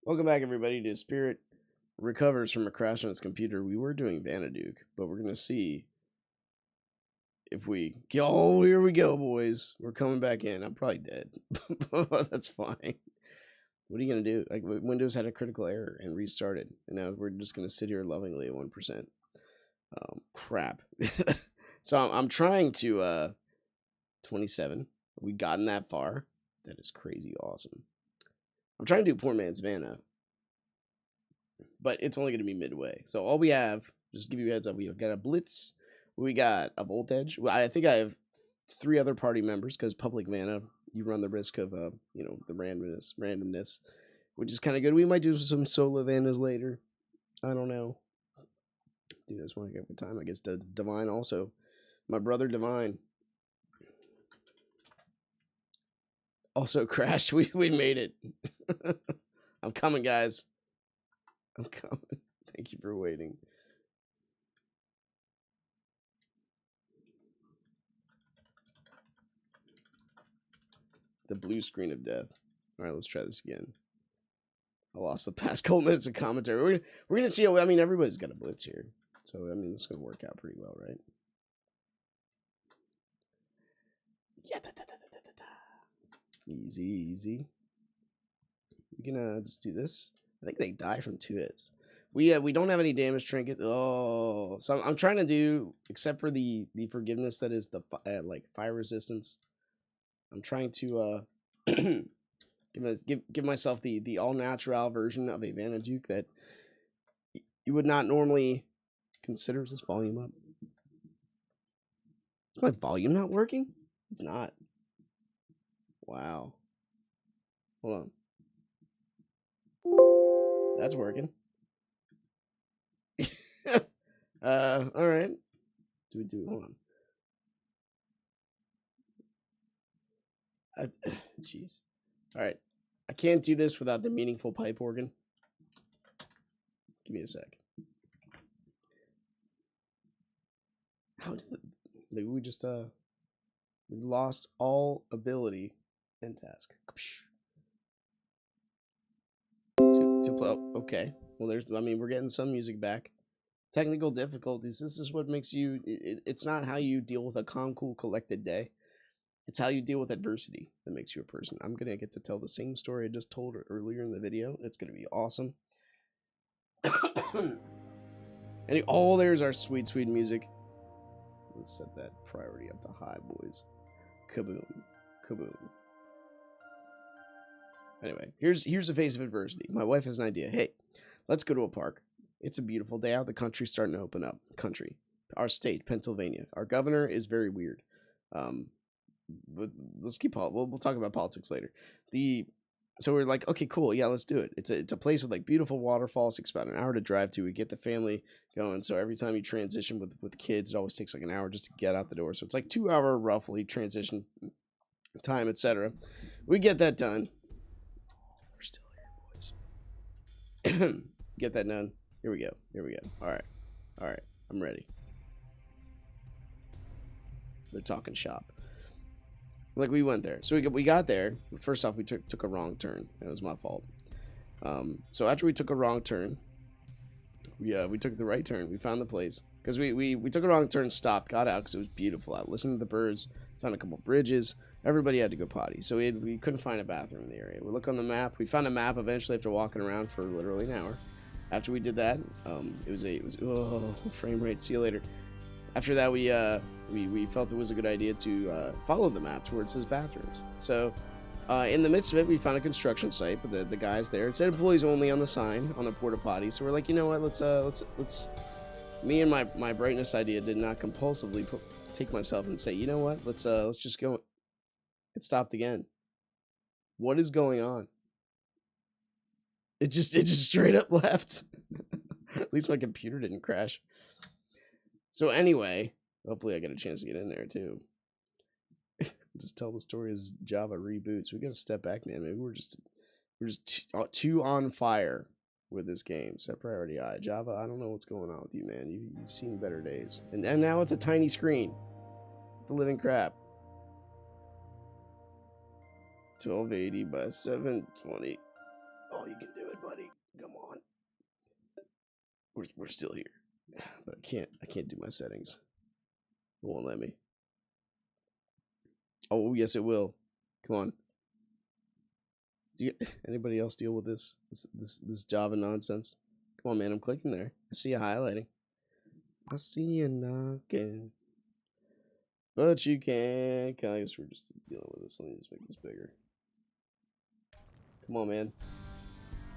Welcome back, everybody, to Spirit Recovers from a Crash on his computer. We were doing Vana, but we're going to see if we... Oh, here we go, boys. We're coming back in. I'm probably dead. That's fine. What are you going to do? Like, Windows had a critical error and restarted. And now we're just going to sit here lovingly at 1%. Crap. So I'm trying to... 27. We've gotten that far. That is crazy awesome. I'm trying to do poor man's Vana, but it's only going to be midway. So all we have, just give you a heads up, we got a Blitz, we got a Voltage. I think I have 3 other party members because public Vana, you run the risk of, the randomness, which is kind of good. We might do some solo Vanas later. I don't know. Dude, I just want to get good time. I guess Divine also. My brother Divine also crashed. We made it. I'm coming, guys. I'm coming. Thank you for waiting. The blue screen of death. All right, let's try this again. I lost the past couple minutes of commentary. We're gonna see. I mean, everybody's got a blitz here, so I mean, it's gonna work out pretty well, right? Yeah. Easy, easy. We can just do this. I think they die from 2 hits. We don't have any damage trinket. Oh, so I'm trying to do, except for the forgiveness that is the like fire resistance. I'm trying to give myself the all natural version of a Vana Duke that you would not normally consider. Is this volume up? Is my volume not working? It's not. Wow. Hold on. That's working. All right. Do it. Hold on. Jeez. All right. I can't do this without the meaningful pipe organ. Give me a sec. How did maybe we just we lost all ability and task. To play. Okay. Well, we're getting some music back. Technical difficulties. This is what makes you. It's not how you deal with a calm, cool, collected day. It's how you deal with adversity that makes you a person. I'm gonna get to tell the same story I just told earlier in the video. It's gonna be awesome. And there's our sweet, sweet music. Let's set that priority up to high, boys. Kaboom, kaboom. Anyway, here's the face of adversity. My wife has an idea. Hey, let's go to a park. It's a beautiful day out. The country's starting to open up. Country. Our state, Pennsylvania. Our governor is very weird. But let's keep we'll talk about politics later. So we're like, okay, cool, yeah, let's do it. It's a place with like beautiful waterfalls. It's about an hour to drive to. We get the family going. So every time you transition with kids, it always takes like an hour just to get out the door. So it's like 2-hour roughly transition time, etc. We get that done. We're still here, boys. Get that done. Here we go. All right. I'm ready. They're talking shop. Like, we went there. So we got there. First off, we took a wrong turn. It was my fault. So after we took a wrong turn, we took the right turn. We found the place. Because we took a wrong turn, stopped, got out because it was beautiful out. Listened to the birds, found a couple bridges. Everybody had to go potty. So we couldn't find a bathroom in the area. We look on the map. We found a map eventually after walking around for literally an hour. After we did that, it was frame rate. See you later. After that, we felt it was a good idea to follow the map to where it says bathrooms. So in the midst of it, we found a construction site, but the guys there, it said employees only on the sign on the porta potty. So we're like, you know what? Let's. Me and my brightness idea did not compulsively take myself and say, you know what? Let's just go. It stopped again. What is going on? It just straight up left. At least my computer didn't crash. So anyway, hopefully I get a chance to get in there too. Just tell the story as Java reboots. We gotta step back, man. Maybe we're just too on fire with this game. Set priority I. Java, I don't know what's going on with you, man. You've seen better days. And now it's a tiny screen. The living crap. 1280 by 720. Oh, you can do it, buddy. Come on. We're still here. But I can't do my settings. It won't let me. Oh, yes, it will. Come on. Do you, anybody else deal with this Java nonsense? Come on, man. I'm clicking there. I see you highlighting. I see you knocking. But you can't. I guess we're just dealing with this. Let me just make this bigger. Come on, man.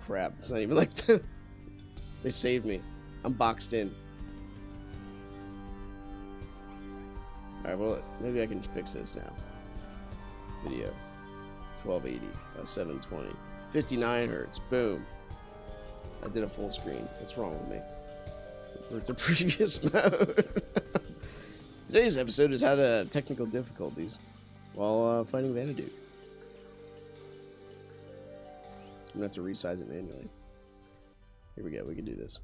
Crap. It's not even like that. They saved me. I'm boxed in. Alright, well, maybe I can fix this now. Video. 1280 by 720. 59 hertz. Boom. I did a full screen. What's wrong with me? We're to previous mode. Today's episode is how to technical difficulties while fighting Vana dude. I'm gonna have to resize it manually. Here we go. We can do this.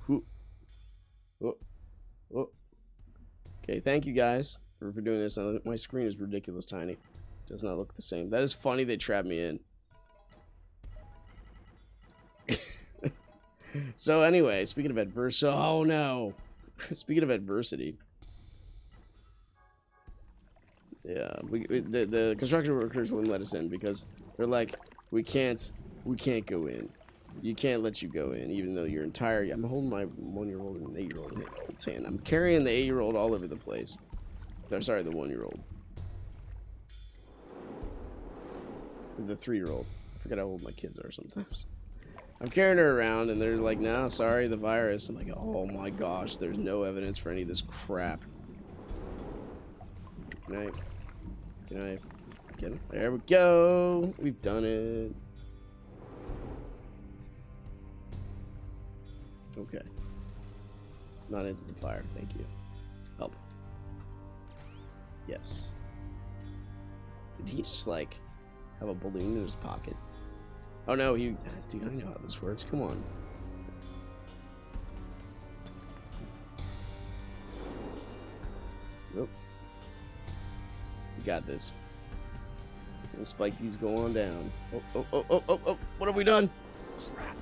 Whew. Oh. Oh. Okay, thank you guys for doing this. My screen is ridiculous tiny. Does not look the same. That is funny they trapped me in. So anyway, speaking of adversity, oh no. Speaking of adversity, yeah, the construction workers wouldn't let us in because they're like, we can't go in. You can't let you go in, even though your entire. I'm holding my 1-year-old and 8-year-old hand. I'm carrying the 8-year-old all over the place. Sorry, the 1-year-old. The 3-year-old. I forget how old my kids are sometimes. I'm carrying her around, and they're like, "Nah, sorry, the virus." I'm like, "Oh my gosh, there's no evidence for any of this crap." Can I get it? There we go. We've done it. Okay. Not into the fire, thank you. Help. Yes. Did he just, like, have a balloon in his pocket? Oh no, dude, I know how this works. Come on. Nope. You got this. We'll spike these go on down. Oh. What have we done? Crap.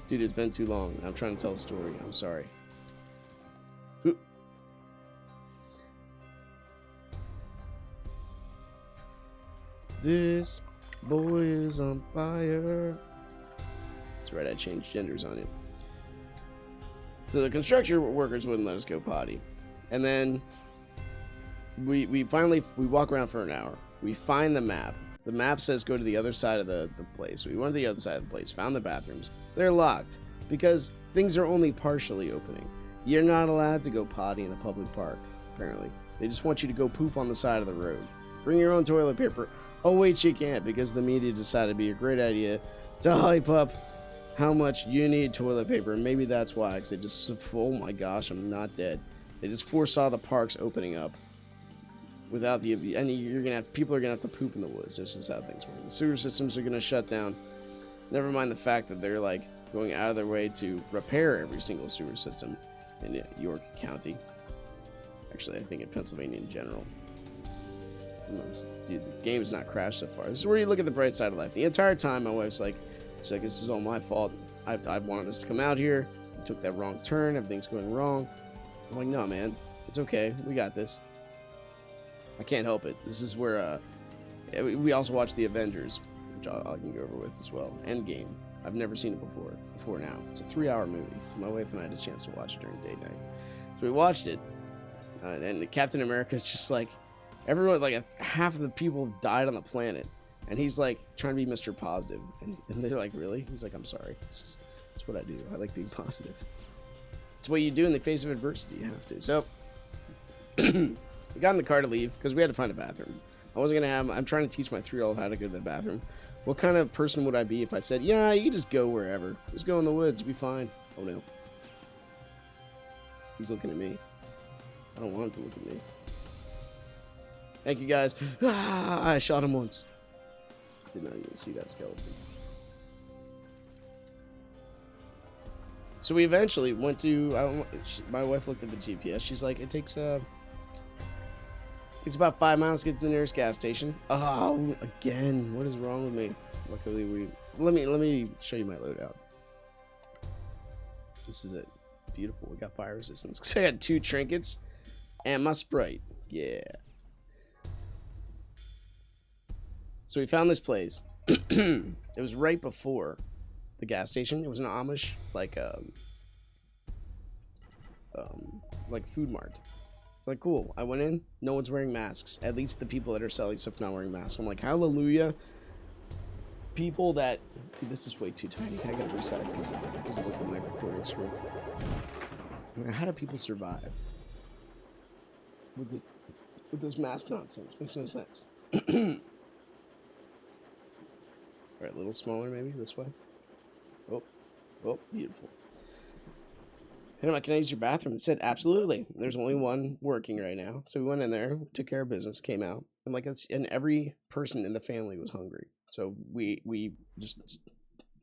Dude, it's been too long. I'm trying to tell a story. I'm sorry. This boy is on fire. That's right, I changed genders on it. So the construction workers wouldn't let us go potty. And then we finally walk around for an hour. We find the map. The map says go to the other side of the place. We went to the other side of the place, found the bathrooms. They're locked because things are only partially opening. You're not allowed to go potty in a public park, apparently. They just want you to go poop on the side of the road. Bring your own toilet paper. Oh wait, you can't because the media decided it'd be a great idea to hype up how much you need toilet paper. And maybe that's why, because they just, oh my gosh, I'm not dead. They just foresaw the parks opening up without the, and people are gonna have to poop in the woods. That's just how things work. The sewer systems are gonna shut down. Never mind the fact that they're like going out of their way to repair every single sewer system in York County. Actually, I think in Pennsylvania in general. Dude, the game's not crashed so far. This is where you look at the bright side of life. The entire time, my wife's like, she's like, this is all my fault. I wanted us to come out here. We took that wrong turn. Everything's going wrong. I'm like, no, man. It's okay. We got this. I can't help it. This is where, we also watched The Avengers, which I can go over with as well. Endgame. I've never seen it before now. It's a 3-hour movie. My wife and I had a chance to watch it during date night. So we watched it. And Captain America's just like, everyone, like half of the people died on the planet, and he's like trying to be Mr. Positive, and they're like, really? He's like, I'm sorry. It's what I do. I like being positive. It's what you do in the face of adversity. You have to. So we got in the car to leave because we had to find a bathroom. I'm trying to teach my 3-year-old how to go to the bathroom. What kind of person would I be if I said, yeah, you can just go wherever. Just go in the woods. Be fine. Oh no. He's looking at me. I don't want him to look at me. Thank you, guys. I shot him once. Did not even see that skeleton. So we eventually went to. My wife looked at the GPS. She's like, it takes Takes about 5 miles to get to the nearest gas station. Oh, again, what is wrong with me? Luckily, let me show you my loadout. This is it. Beautiful. We got fire resistance. Cause I had 2 trinkets and my Sprite. Yeah. So we found this place. It was right before the gas station. It was an Amish like food mart. Like, cool. I went in. No one's wearing masks. At least the people that are selling stuff not wearing masks. I'm like, hallelujah. People that... Dude, this is way too tiny. I gotta resize this. I just looked at my recording screen. How do people survive with this mask nonsense? Makes no sense. Alright, a little smaller maybe, this way. Oh, beautiful. And I'm like, can I use your bathroom? It said, absolutely. There's only one working right now. So we went in there, took care of business, came out. I'm like, and every person in the family was hungry. So we just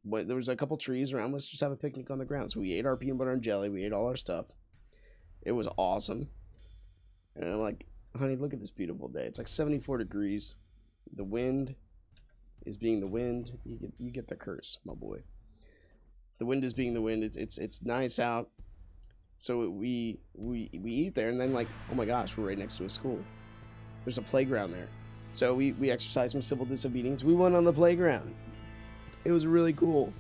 went, there was a couple trees around. Let's just have a picnic on the ground. So we ate our peanut butter and jelly. We ate all our stuff. It was awesome. And I'm like, honey, look at this beautiful day. It's like 74 degrees. The wind is being the wind. You get the curse, my boy. The wind is being the wind. It's nice out. So we eat there, and then, like, oh my gosh, we're right next to a school. There's a playground there. So we exercised some civil disobedience. We went on the playground. It was really cool.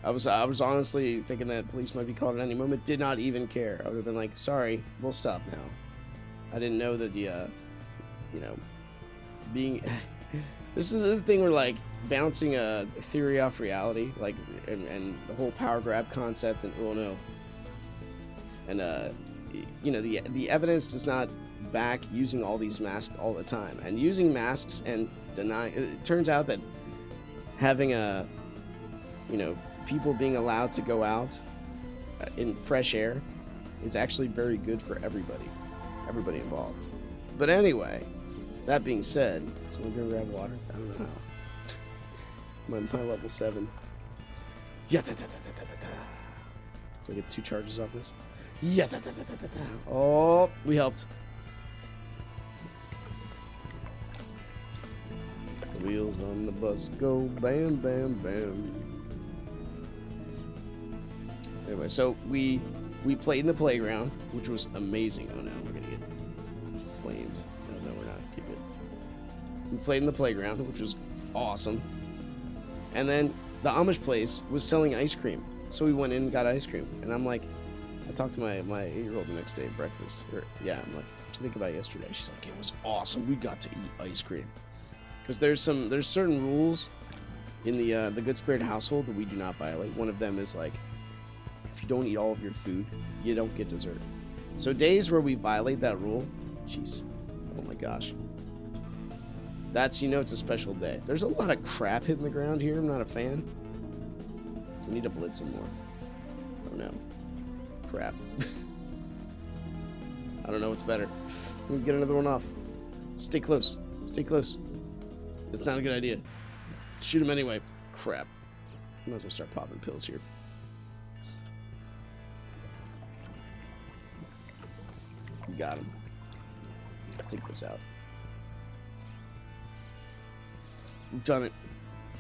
I was honestly thinking that police might be called at any moment. Did not even care. I would have been like, sorry, we'll stop now. I didn't know that the, being... This is the thing where, like, bouncing a theory off reality, like, and the whole power grab concept, and oh no, and the evidence does not back using all these masks all the time, and using masks and denying. It turns out that having people being allowed to go out in fresh air is actually very good for everybody involved. But anyway. That being said, someone gonna grab water? I don't know how. My level 7. Yeah, do I get 2 charges off this? Yeah, oh, we helped. The wheels on the bus go bam, bam, bam. Anyway, so we played in the playground, which was amazing. Oh no, we're gonna get flamed. No, we're not. Keep it. We played in the playground, which was awesome. And then the Amish place was selling ice cream. So we went in and got ice cream. And I'm like, I talked to my 8-year-old the next day at breakfast. I'm like, what'd you think about yesterday? She's like, it was awesome. We got to eat ice cream. Because there's certain rules in the Good Spirit household that we do not violate. One of them is, like, if you don't eat all of your food, you don't get dessert. So days where we violate that rule, jeez, oh my gosh. That's, it's a special day. There's a lot of crap hitting the ground here. I'm not a fan. We need to blitz some more. Oh no. Crap. I don't know what's better. We can get another one off. Stay close. Stay close. It's not a good idea. Shoot him anyway. Crap. Might as well start popping pills here. You got him. Take this out. We've done it.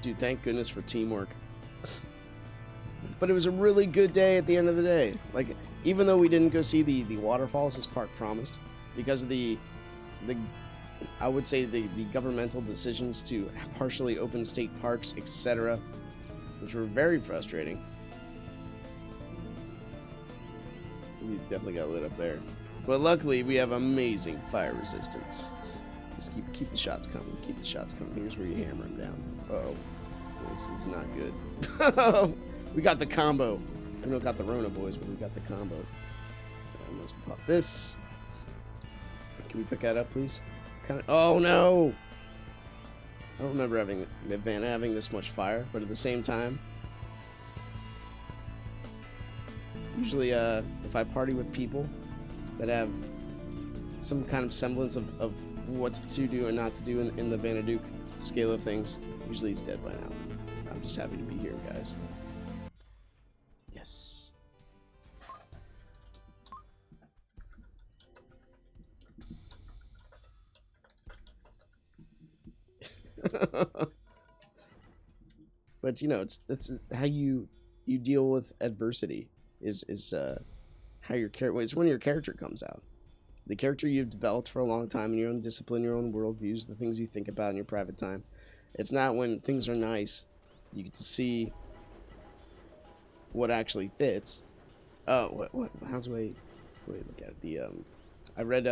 Dude, thank goodness for teamwork. But it was a really good day at the end of the day. Like, even though we didn't go see the waterfalls as Park promised, because of the I would say the governmental decisions to partially open state parks, etc., which were very frustrating. We definitely got lit up there. But luckily, we have amazing fire resistance. Just keep the shots coming. Keep the shots coming. Here's where you hammer them down. Uh-oh. This is not good. We got the combo. We don't got the Rona, boys, but we got the combo. Let's pop this. Can we pick that up, please? Oh, no! I don't remember having Vana having this much fire, but at the same time, usually if I party with people that have some kind of semblance of what to do and not to do in the Vanaduke scale of things, usually he's dead by now. I'm just happy to be here, guys. Yes. But you know, that's how you deal with adversity. Is how your character. It's when your character comes out. The character you've developed for a long time in your own discipline, your own worldviews, the things you think about in your private time. It's not when things are nice. You get to see what actually fits. Oh, what? How's the way look at it? I read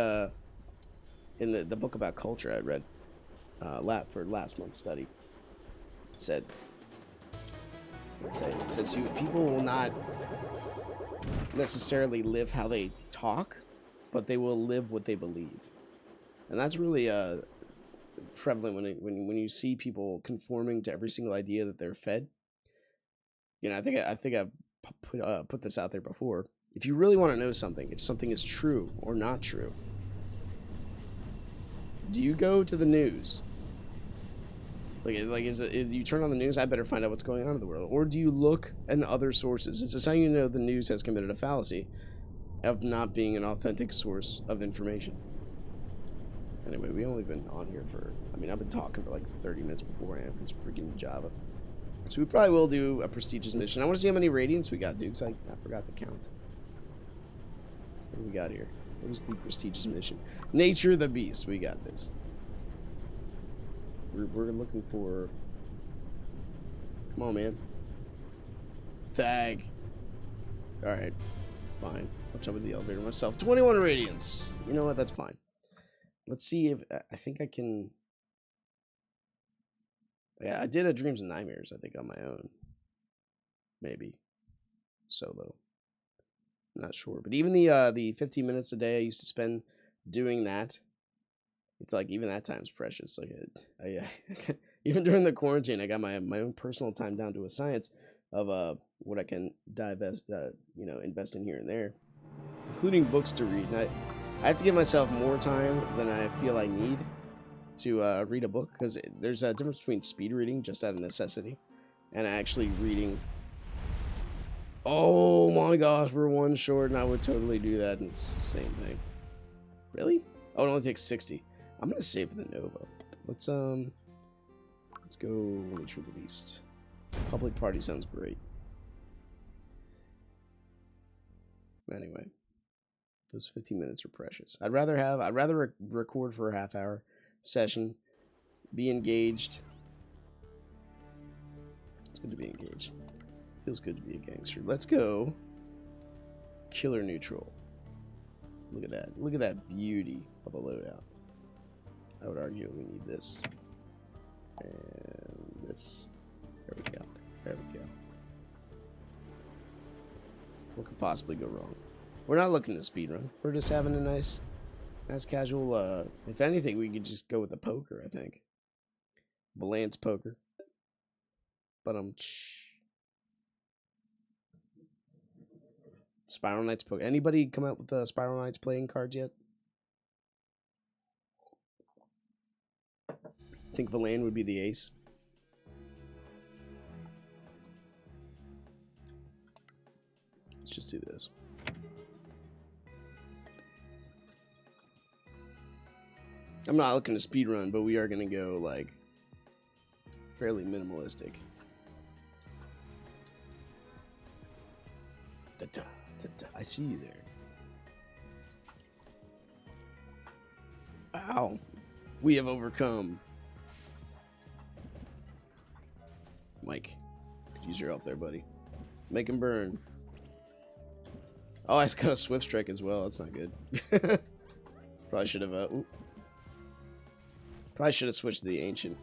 in the book about culture. I read for last month's study. It said people will not necessarily live how they talk, but they will live what they believe, and that's really prevalent when you see people conforming to every single idea that they're fed. You know, I think I've put this out there before. If you really want to know something, if something is true or not true, do you go to the news? Is you turn on the news, I better find out what's going on in the world. Or do you look at other sources? This is how you know the news has committed a fallacy of not being an authentic source of information. Anyway, we've only been on here for, I've been talking for like 30 minutes beforehand. It's freaking Java. So we probably will do a prestigious mission. I want to see how many radiants we got, dude, because I forgot to count. What do we got here? What is the prestigious mission? Nature the Beast. We got this. We're looking for... Come on, man. Thag. Alright. Fine. I'll jump in the elevator myself. 21 radiants. You know what? That's fine. Let's see if... I think I can... Yeah, I did a Dreams and Nightmares, I think, on my own. Maybe. Solo. I'm not sure. But even the 15 minutes a day I used to spend doing that, it's like even that time's precious. Like even during the quarantine, I got my own personal time down to a science of what I can invest in here and there, including books to read. And I have to give myself more time than I feel I need to read a book, because there's a difference between speed reading just out of necessity and actually reading. Oh my gosh, we're one short, and I would totally do that, and it's the same thing. Really? Oh, it only takes 60. I'm gonna save for the Nova. Let's go Nature the Beast. Public party sounds great. Anyway, those 15 minutes are precious. I'd rather record for a half-hour session, be engaged. It's good to be engaged. Feels good to be a gangster. Let's go. Killer neutral. Look at that. Look at that beauty of a loadout. I would argue we need this. And this. There we go. There we go. What could possibly go wrong? We're not looking to speedrun. We're just having a nice casual, if anything, we could just go with the poker, I think. Balance poker. But Spiral Knights poker. Anybody come out with the Spiral Knights playing cards yet? I think Valan would be the ace. Let's just do this. I'm not looking to speedrun, but we are going to go, like, fairly minimalistic. Da-da, da-da. I see you there. Ow. We have overcome. Mike, could use your help there, buddy. Make him burn. Oh, I got a Swift Strike as well. That's not good. Probably should have, probably should have switched to the Ancient.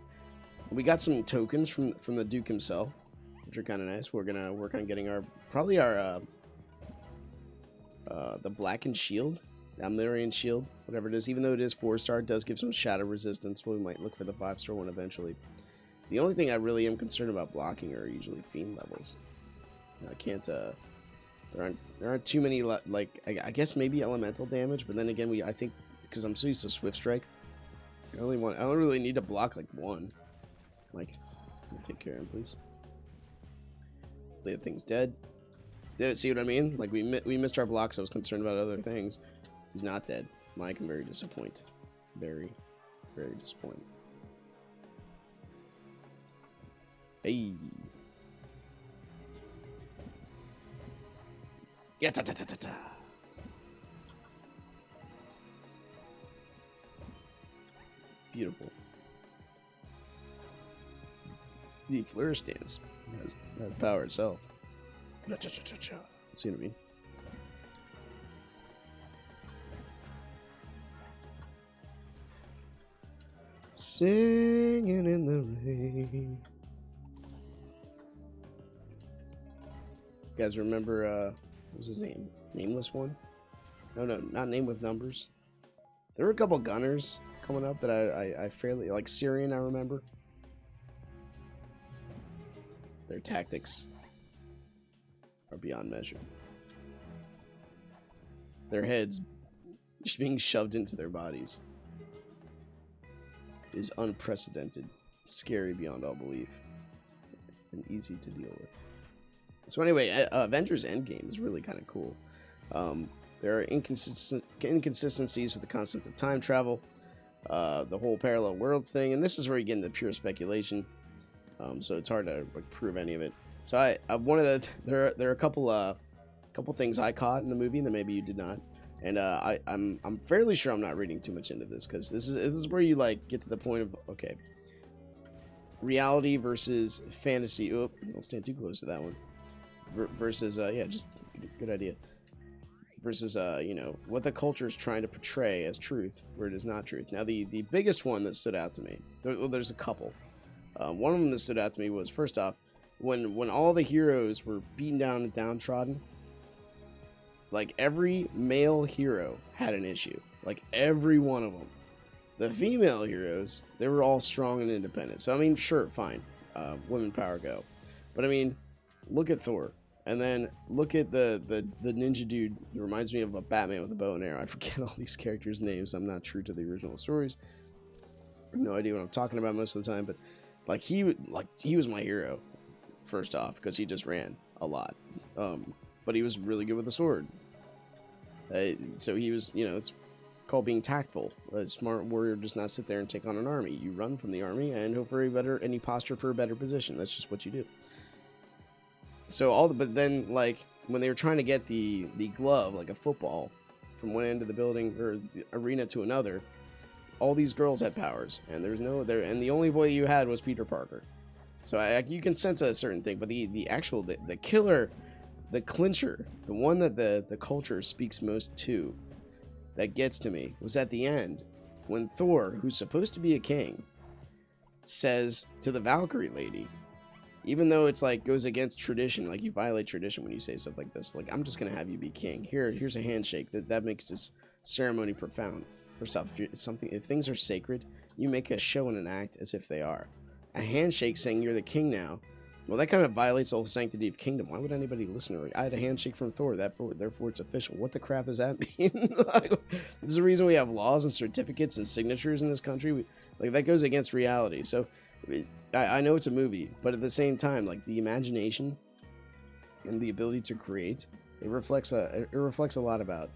We got some tokens from the Duke himself, which are kind of nice. We're gonna work on getting the Blackened Shield, Amlarian Shield, whatever it is. Even though it is 4-star, it does give some shadow resistance. But we might look for the 5-star one eventually. The only thing I really am concerned about blocking are usually Fiend levels. I can't. There aren't too many I guess maybe elemental damage, but then again I think because I'm so used to Swift Strike, I don't really need to block like one. Like, take care of him, please. That thing's dead. See what I mean? Like we missed our blocks. I was concerned about other things. He's not dead. Mike, I'm very disappointed. Very, very disappointed. Hey. Yeah, ta ta ta ta ta. Beautiful. The flourish dance has power itself. See what I mean? Singing in the rain. You guys remember, what was his name? Nameless One? No, not Name with Numbers. There were a couple gunners coming up that I fairly, like Syrian, I remember. Their tactics are beyond measure. Their heads being shoved into their bodies is unprecedented, scary beyond all belief, and easy to deal with. So anyway, Avengers Endgame is really kind of cool. There are inconsistencies with the concept of time travel, the whole parallel worlds thing, and this is where you get into pure speculation. So it's hard to like, prove any of it. So I one of the there are a couple things I caught in the movie that maybe you did not, and I'm fairly sure I'm not reading too much into this because this is where you like get to the point of okay, reality versus fantasy. Oh, don't stand too close to that one. Versus yeah, just good idea. Versus you know what the culture is trying to portray as truth, where it is not truth. Now the biggest one that stood out to me, there's a couple. One of them that stood out to me was first off, when all the heroes were beaten down and downtrodden, like every male hero had an issue, like every one of them. The female heroes, they were all strong and independent. So I mean, sure, fine, women power go, but I mean, look at Thor. And then look at the ninja dude. It reminds me of a Batman with a bow and arrow. I forget all these characters' names. I'm not true to the original stories. I have no idea what I'm talking about most of the time. But like he was my hero, first off, because he just ran a lot. But he was really good with the sword. So he was, you know, it's called being tactful. A smart warrior does not sit there and take on an army. You run from the army and hope for a better, and you posture for a better position. That's just what you do. So but then like when they were trying to get the glove, like a football, from one end of the building or the arena to another, all these girls had powers, and there's no there, and the only boy you had was Peter Parker. So you can sense a certain thing, but the actual the killer, the clincher, the one that the culture speaks most to, that gets to me, was at the end when Thor, who's supposed to be a king, says to the Valkyrie lady. Even though it's like goes against tradition, like you violate tradition when you say stuff like this. Like, I'm just gonna have you be king. Here's a handshake. That makes this ceremony profound. First off, if things are sacred, you make a show and an act as if they are. A handshake saying you're the king now. Well, that kind of violates the whole sanctity of kingdom. Why would anybody listen to it? I had a handshake from Thor. Therefore it's official. What the crap does that mean? Like, there's a reason we have laws and certificates and signatures in this country. Like that goes against reality. So. I know it's a movie, but at the same time, like the imagination and the ability to create, it reflects a lot about,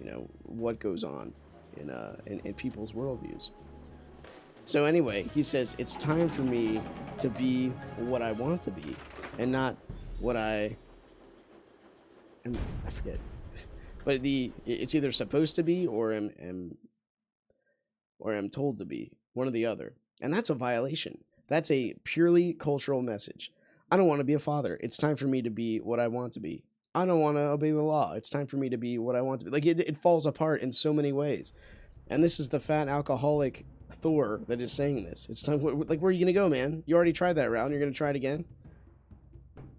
you know, what goes on in people's worldviews. So anyway, he says it's time for me to be what I want to be, and not what I forget. But it's either supposed to be or am told to be, one or the other, and that's a violation. That's a purely cultural message. I don't want to be a father. It's time for me to be what I want to be. I don't want to obey the law. It's time for me to be what I want to be. Like, it falls apart in so many ways. And this is the fat alcoholic Thor that is saying this. It's time. Like, where are you going to go, man? You already tried that route. You're going to try it again?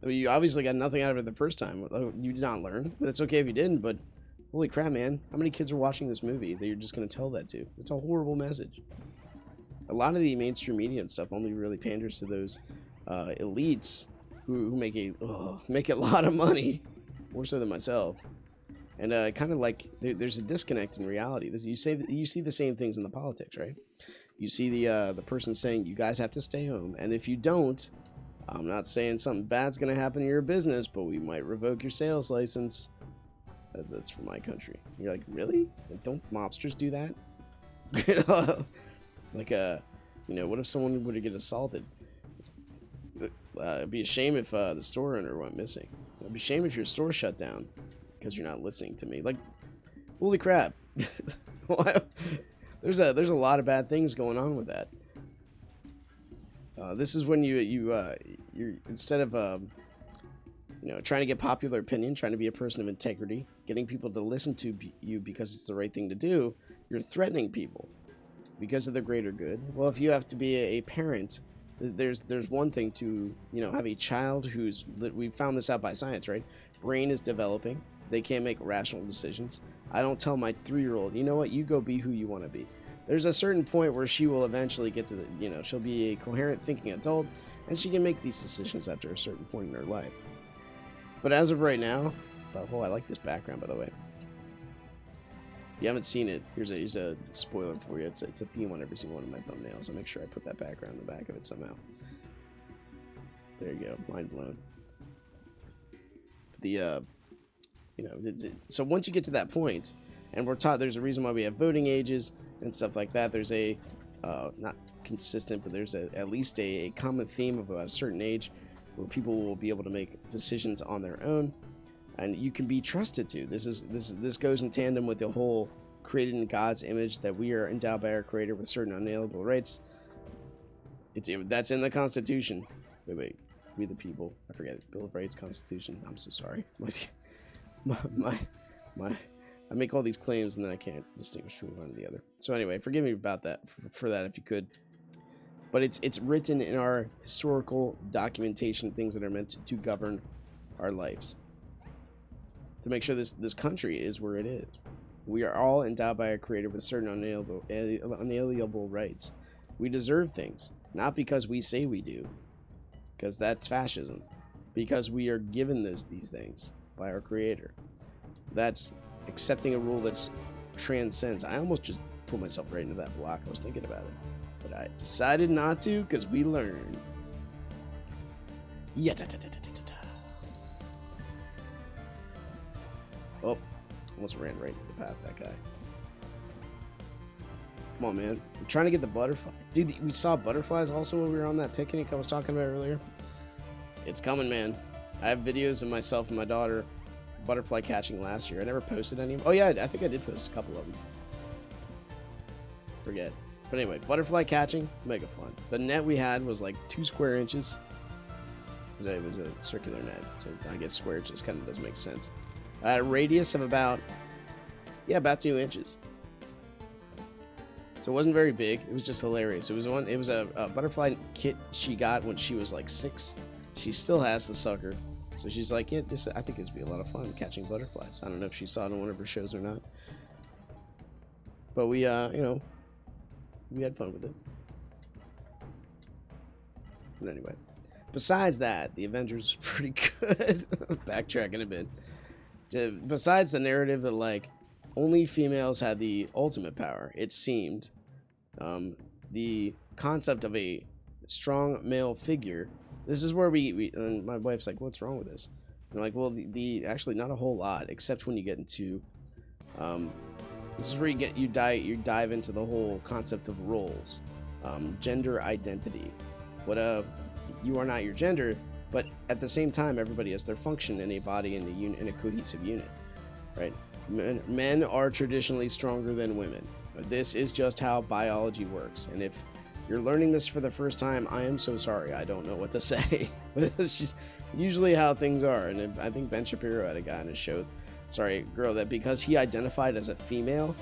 I mean, you obviously got nothing out of it the first time. You did not learn. That's okay if you didn't, but holy crap, man. How many kids are watching this movie that you're just going to tell that to? It's a horrible message. A lot of the mainstream media and stuff only really panders to those elites who make a lot of money, more so than myself. And kind of like there's a disconnect in reality. You see the same things in the politics, right? You see the person saying you guys have to stay home, and if you don't, I'm not saying something bad's gonna happen to your business, but we might revoke your sales license. That's from my country. You're like, really? Don't mobsters do that? Like, you know, what if someone were to get assaulted? It'd be a shame if the store owner went missing. It'd be a shame if your store shut down because you're not listening to me. Like, holy crap. There's a lot of bad things going on with that. This is when you're instead of trying to get popular opinion, trying to be a person of integrity, getting people to listen to you because it's the right thing to do, you're threatening people because of the greater good. Well, if you have to be a parent, there's one thing to have a child we found this out by science, right? Brain is developing. They can't make rational decisions. I don't tell my 3-year-old, you know what, you go be who you want to be. There's a certain point where she will eventually get to she'll be a coherent thinking adult, and she can make these decisions after a certain point in her life. But as of right now, I like this background, by the way. If you haven't seen it, here's a spoiler for you. It's a theme on every single one of my thumbnails. I'll make sure I put that background in the back of it somehow. There you go, mind blown. So once you get to that point, and we're taught there's a reason why we have voting ages and stuff like that. There's a not consistent, but there's at least a common theme of about a certain age where people will be able to make decisions on their own, and you can be trusted to. This goes in tandem with the whole created in God's image, that we are endowed by our Creator with certain unalienable rights. That's in the Constitution. Wait, we the people. I forget Bill of Rights, Constitution. I'm so sorry. I make all these claims and then I can't distinguish between one and the other. So anyway, forgive me about that, for that if you could. But it's written in our historical documentation, things that are meant to govern our lives, to make sure this country is where it is. We are all endowed by our Creator with certain unalienable rights. We deserve things, not because we say we do, because that's fascism, because we are given these things by our Creator. That's accepting a rule that's transcends. I almost just put myself right into that block. I was thinking about it, but I decided not to because we learned. Oh, almost ran right into the path, that guy. Come on, man. I'm trying to get the butterfly. Dude, we saw butterflies also when we were on that picnic I was talking about earlier. It's coming, man. I have videos of myself and my daughter butterfly catching last year. I never posted any. Oh yeah, I think I did post a couple of them. Forget. But anyway, butterfly catching, mega fun. The net we had was like 2 square inches. It was a circular net, so I guess square inches kind of does make sense. A radius of about 2 inches. So it wasn't very big. It was just hilarious. It was a butterfly kit she got when she was like 6. She still has the sucker. So she's like, yeah, I think it'd be a lot of fun catching butterflies. I don't know if she saw it on one of her shows or not. But we had fun with it. But anyway, besides that, the Avengers was pretty good. Backtracking a bit. Besides the narrative that, like, only females had the ultimate power, it seemed, the concept of a strong male figure. This is where we and my wife's like, what's wrong with this? And I'm like, well, the actually not a whole lot, except when you get into, this is where you dive into the whole concept of roles, gender identity. You are not your gender, but at the same time, everybody has their function in a body, in a cohesive unit, right? Men are traditionally stronger than women. This is just how biology works, and if you're learning this for the first time, I am so sorry. I don't know what to say. But it's just usually how things are. And I think Ben Shapiro had a guy on his show, girl, that because he identified as a female,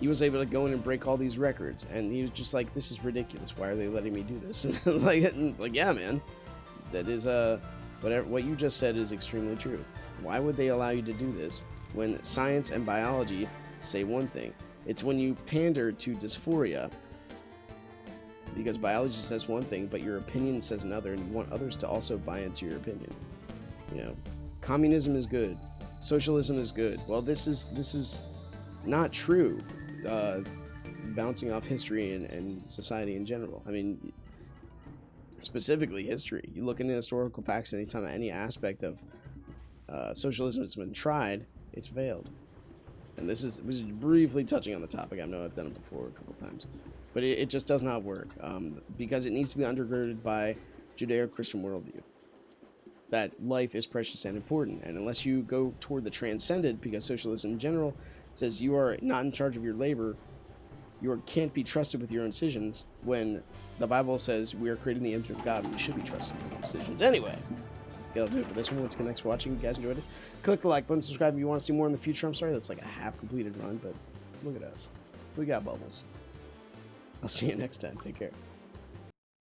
he was able to go in and break all these records. And he was just like, this is ridiculous. Why are they letting me do this? like, yeah, man. That is, what you just said is extremely true. Why would they allow you to do this when science and biology say one thing? It's when you pander to dysphoria, because biology says one thing, but your opinion says another, and you want others to also buy into your opinion. Communism is good, socialism is good. Well, this is not true. Bouncing off history and society in general. I mean, specifically history. You look into historical facts, anytime any aspect of socialism has been tried, it's failed. And this was briefly touching on the topic. I know I've done it before a couple times. But it just does not work, because it needs to be undergirded by Judeo-Christian worldview. That life is precious and important, and unless you go toward the transcendent, because socialism in general says you are not in charge of your labor, you can't be trusted with your own decisions, when the Bible says we are created in the image of God and we should be trusted with our decisions. Anyway, that'll do it for this one. Once again, thanks for watching. If you guys enjoyed it, click the like button, subscribe if you want to see more in the future. I'm sorry that's like a half-completed run, but look at us. We got bubbles. I'll see you next time. Take care.